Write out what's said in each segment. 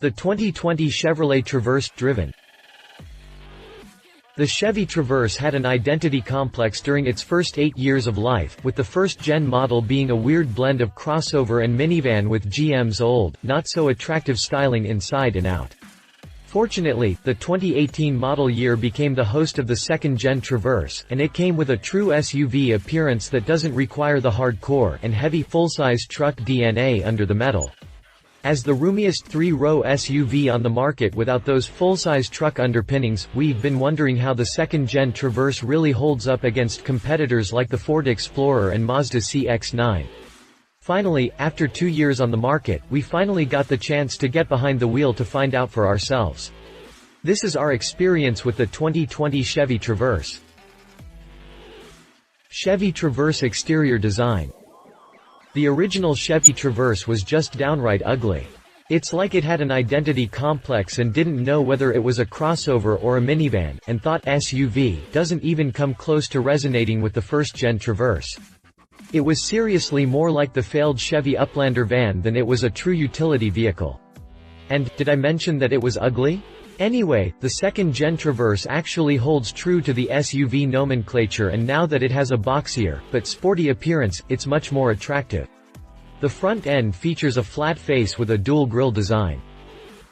The 2020 Chevrolet Traverse driven. The Chevy Traverse had an identity complex during its first 8 years of life, with the first-gen model being a weird blend of crossover and minivan with GM's old, not-so-attractive styling inside and out. Fortunately, the 2018 model year became the host of the second-gen Traverse, and it came with a true SUV appearance that doesn't require the hardcore and heavy full-size truck DNA under the metal. As the roomiest 3-row SUV on the market without those full-size truck underpinnings, we've been wondering how the second-gen Traverse really holds up against competitors like the Ford Explorer and Mazda CX-9. Finally, after 2 years on the market, we finally got the chance to get behind the wheel to find out for ourselves. This is our experience with the 2020 Chevy Traverse. Chevy Traverse exterior design. The original Chevy Traverse was just downright ugly. It's like it had an identity complex and didn't know whether it was a crossover or a minivan, and thought SUV doesn't even come close to resonating with the first-gen Traverse. It was seriously more like the failed Chevy Uplander van than it was a true utility vehicle. And, did I mention that it was ugly? Anyway, the second-gen Traverse actually holds true to the SUV nomenclature, and now that it has a boxier, but sporty appearance, it's much more attractive. The front end features a flat face with a dual grille design.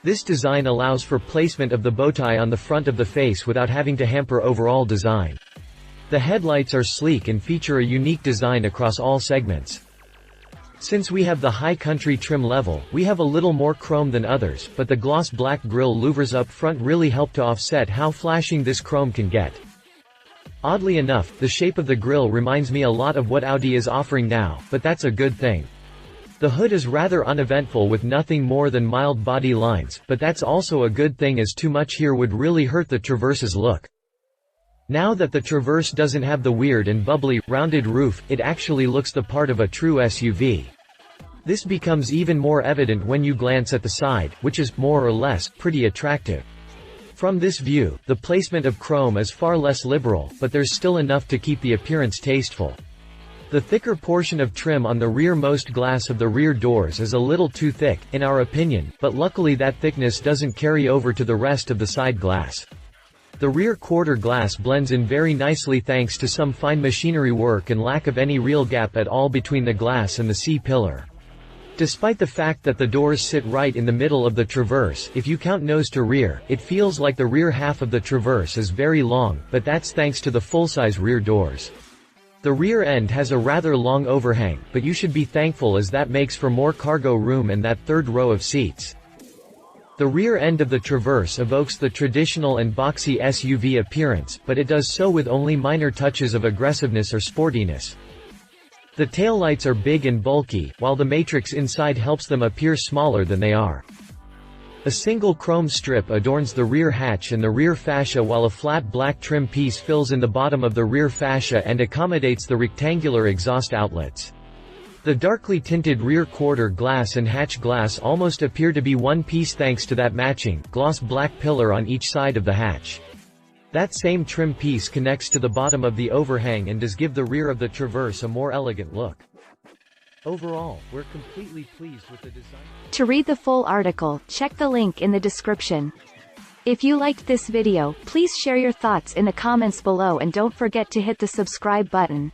This design allows for placement of the bowtie on the front of the face without having to hamper overall design. The headlights are sleek and feature a unique design across all segments. Since we have the high country trim level, we have a little more chrome than others, but the gloss black grille louvers up front really help to offset how flashing this chrome can get. Oddly enough, the shape of the grille reminds me a lot of what Audi is offering now, but that's a good thing. The hood is rather uneventful with nothing more than mild body lines, but that's also a good thing, as too much here would really hurt the Traverse's look. Now that the Traverse doesn't have the weird and bubbly, rounded roof, it actually looks the part of a true SUV. This becomes even more evident when you glance at the side, which is, more or less, pretty attractive. From this view, the placement of chrome is far less liberal, but there's still enough to keep the appearance tasteful. The thicker portion of trim on the rearmost glass of the rear doors is a little too thick, in our opinion, but luckily that thickness doesn't carry over to the rest of the side glass. The rear quarter glass blends in very nicely thanks to some fine machinery work and lack of any real gap at all between the glass and the C-pillar. Despite the fact that the doors sit right in the middle of the Traverse, if you count nose to rear, it feels like the rear half of the Traverse is very long, but that's thanks to the full-size rear doors. The rear end has a rather long overhang, but you should be thankful, as that makes for more cargo room and that third row of seats. The rear end of the Traverse evokes the traditional and boxy SUV appearance, but it does so with only minor touches of aggressiveness or sportiness. The taillights are big and bulky, while the matrix inside helps them appear smaller than they are. A single chrome strip adorns the rear hatch and the rear fascia, while a flat black trim piece fills in the bottom of the rear fascia and accommodates the rectangular exhaust outlets. The darkly tinted rear quarter glass and hatch glass almost appear to be one piece thanks to that matching, gloss black pillar on each side of the hatch. That same trim piece connects to the bottom of the overhang and does give the rear of the Traverse a more elegant look. Overall, we're completely pleased with the design. To read the full article, check the link in the description. If you liked this video, please share your thoughts in the comments below and don't forget to hit the subscribe button.